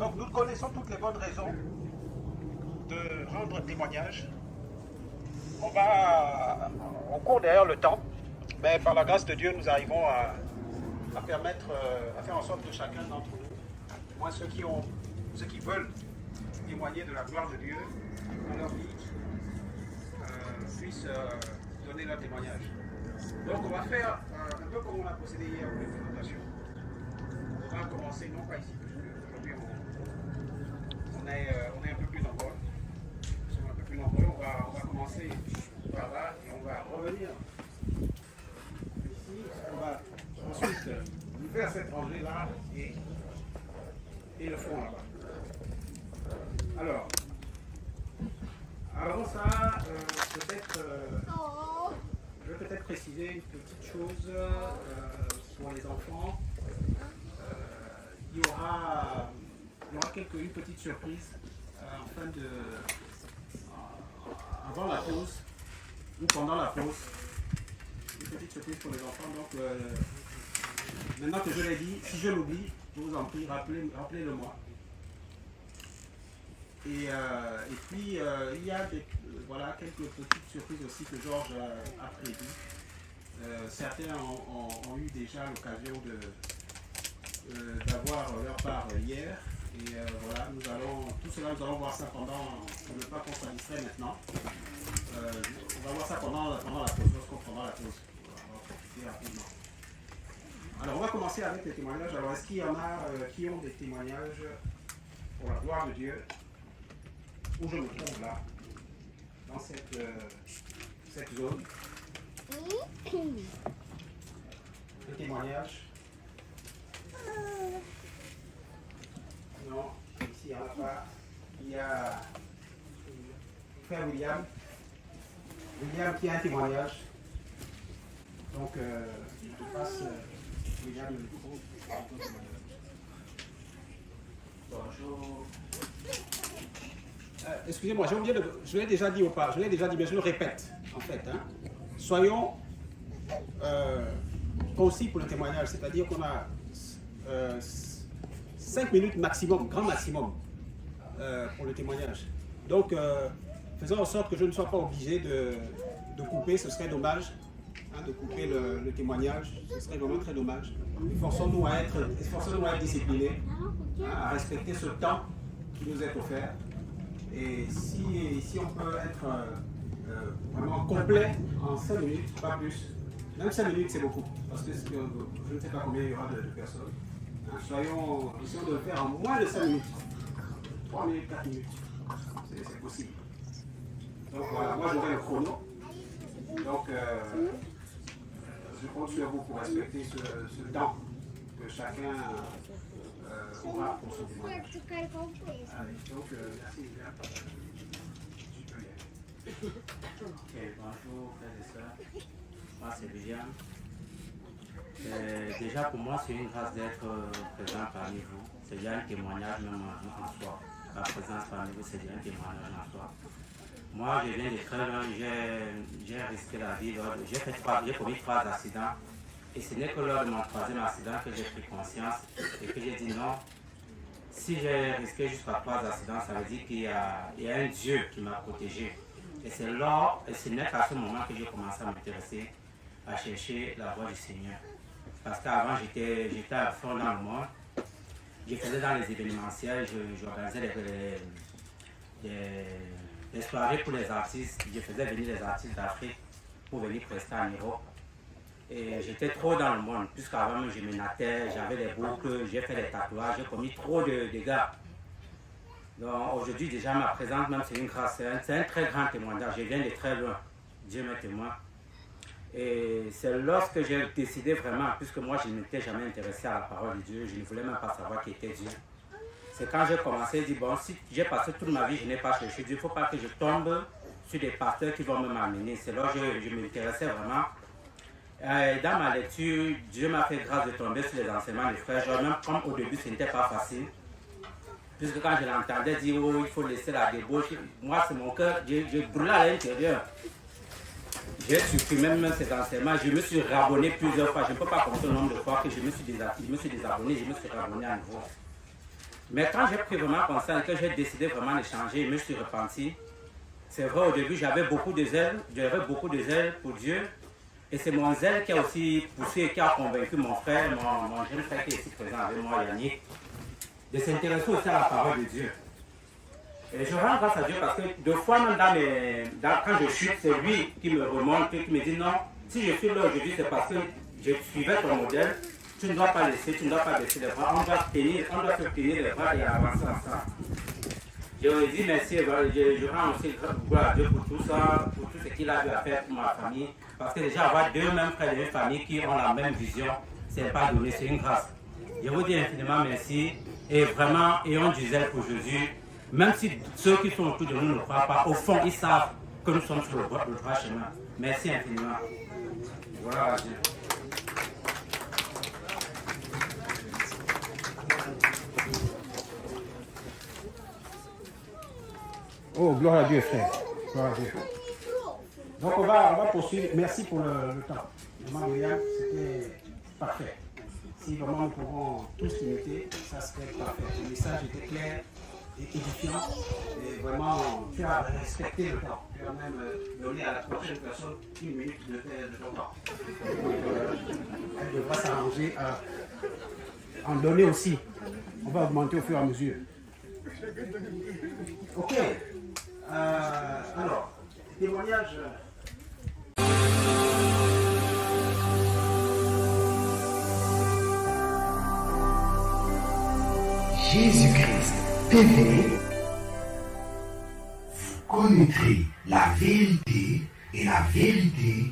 Donc nous connaissons toutes les bonnes raisons de rendre témoignage. On court derrière le temps, mais par la grâce de Dieu, nous arrivons à faire en sorte que chacun d'entre nous, moi ceux qui veulent témoigner de la gloire de Dieu dans leur vie, puissent donner leur témoignage. Donc on va faire un peu comme on a procédé hier pour les présentations. On va commencer non pas ici, parce qu'aujourd'hui on est un peu plus nombreux. Nous sommes un peu plus nombreux. On va commencer par là et on va revenir ici. On va ensuite faire cette rangée là et le fond là-bas. Alors, avant ça, je vais peut-être préciser une petite chose pour les enfants. Il y aura une petite surprise avant la pause ou pendant la pause. Une petite surprise pour les enfants. Donc, maintenant que je l'ai dit, si je l'oublie, je vous en prie, rappelez-le moi. Et puis, il y a quelques petites surprises aussi que Georges a prévues. Certains ont eu déjà l'occasion d'avoir leur part hier. Et voilà, tout cela, nous allons voir ça pour ne pas qu'on s'en distrait maintenant. On va voir ça pendant la pause, lorsqu'on prendra la pause. On va profiter rapidement. Alors, on va commencer avec les témoignages. Alors, est-ce qu'il y en a qui ont des témoignages pour la gloire de Dieu, où je me trouve là, dans cette zone? Des témoignages? Non, ici il n'y en a pas. Il y a frère William. William qui a un témoignage. Donc, je te passe William le micro. Bonjour. Excusez-moi, j'ai oublié je l'ai déjà dit mais je le répète en fait. Hein. Soyons concis pour le témoignage, c'est-à-dire qu'on a 5 minutes maximum, grand maximum, pour le témoignage. Donc, faisons en sorte que je ne sois pas obligé de couper, ce serait dommage, hein, de couper le témoignage, ce serait vraiment très dommage. Forçons-nous à être disciplinés, hein, à respecter ce temps qui nous est offert. Et si on peut être vraiment complet en 5 minutes, pas plus, même 5 minutes c'est beaucoup, parce que je ne sais pas combien il y aura de personnes. Essayons de le faire en moins de 5 minutes. 3 minutes, 4 minutes. C'est possible. Donc voilà, moi j'aurai le chrono. Donc je compte sur vous pour respecter ce temps que chacun aura pour son témoignage. Allez, donc merci. Tu peux y aller. Ok, bonjour frères et sœurs. Moi c'est William. Déjà pour moi c'est une grâce d'être présent parmi vous. C'est déjà un témoignage même en soi. Ma présence parmi vous c'est déjà un témoignage en soi. Moi je viens de très loin, j'ai risqué la vie, j'ai commis 3 accidents. Et ce n'est que lors de mon 3e accident que j'ai pris conscience et que j'ai dit non. Si j'ai risqué jusqu'à 3 accidents, ça veut dire qu'il y a un Dieu qui m'a protégé. Et ce n'est qu'à ce moment que j'ai commencé à m'intéresser, à chercher la voie du Seigneur. Parce qu'avant, j'étais à fond dans le monde. Je faisais dans les événementiels, j'organisais des soirées pour les artistes. Je faisais venir les artistes d'Afrique pour venir prester en Europe. Et j'étais trop dans le monde, puisqu'avant je me nattais, j'avais des boucles, j'ai fait des tatouages, j'ai commis trop de dégâts. Donc aujourd'hui déjà ma présence même c'est une grâce, c'est un très grand témoignage, je viens de très loin, Dieu m'est témoin. Et c'est lorsque j'ai décidé vraiment, puisque moi je ne m'étais jamais intéressé à la parole de Dieu, je ne voulais même pas savoir qui était Dieu. C'est quand j'ai commencé à dire, bon, si j'ai passé toute ma vie, je n'ai pas cherché Dieu, il ne faut pas que je tombe sur des pasteurs qui vont me m'amener. C'est là que je m'intéressais vraiment. Dans ma lecture, Dieu m'a fait grâce de tomber sur les enseignements des frères. Genre, même comme au début, ce n'était pas facile. Puisque quand je l'entendais dire, oh, il faut laisser la débauche, moi, c'est mon cœur, je brûlais à l'intérieur. J'ai supprimé même ces enseignements, je me suis rabonné plusieurs fois. Je ne peux pas compter le nombre de fois que je me suis désabonné, je me suis rabonné à nouveau. Mais quand j'ai pris vraiment conscience que j'ai décidé vraiment de changer, je me suis repenti. C'est vrai, au début, j'avais beaucoup de zèle pour Dieu. Et c'est mon zèle qui a aussi poussé, qui a convaincu mon frère, mon jeune frère qui est ici présent avec moi, Yannick, de s'intéresser aussi à la parole de Dieu. Et je rends grâce à Dieu parce que deux fois, même quand je chute, c'est lui qui me remonte, qui me dit non, si je suis là aujourd'hui, c'est parce que je suivais ton modèle. Tu ne dois pas laisser, tu ne dois pas baisser les bras. On doit se tenir les bras et avancer ensemble. Je lui ai dit merci, je rends aussi gloire à Dieu pour tout ça, pour tout ce qu'il a eu à faire pour ma famille. Parce que déjà avoir deux mêmes frères de famille qui ont la même vision, c'est pas donné, c'est une grâce. Je vous dis infiniment merci et vraiment ayons du zèle pour Jésus. Même si ceux qui sont autour de nous ne croient pas, au fond ils savent que nous sommes sur le droit chemin. Merci infiniment. Voilà. Oh, gloire à Dieu, frère. Gloire à Dieu. Donc, on va poursuivre. Merci pour le temps. Maman William, c'était parfait. Si vraiment nous pouvons tous imiter, ça serait parfait. Le message était clair et édifiant. Et vraiment, tu as respecté le temps. Tu as même donné à la prochaine personne 1 minute de ton temps. Elle devra s'arranger à en donner aussi. On va augmenter au fur et à mesure. Ok. Alors, témoignage. Jésus-Christ TV, vous connaîtrez la vérité et la vérité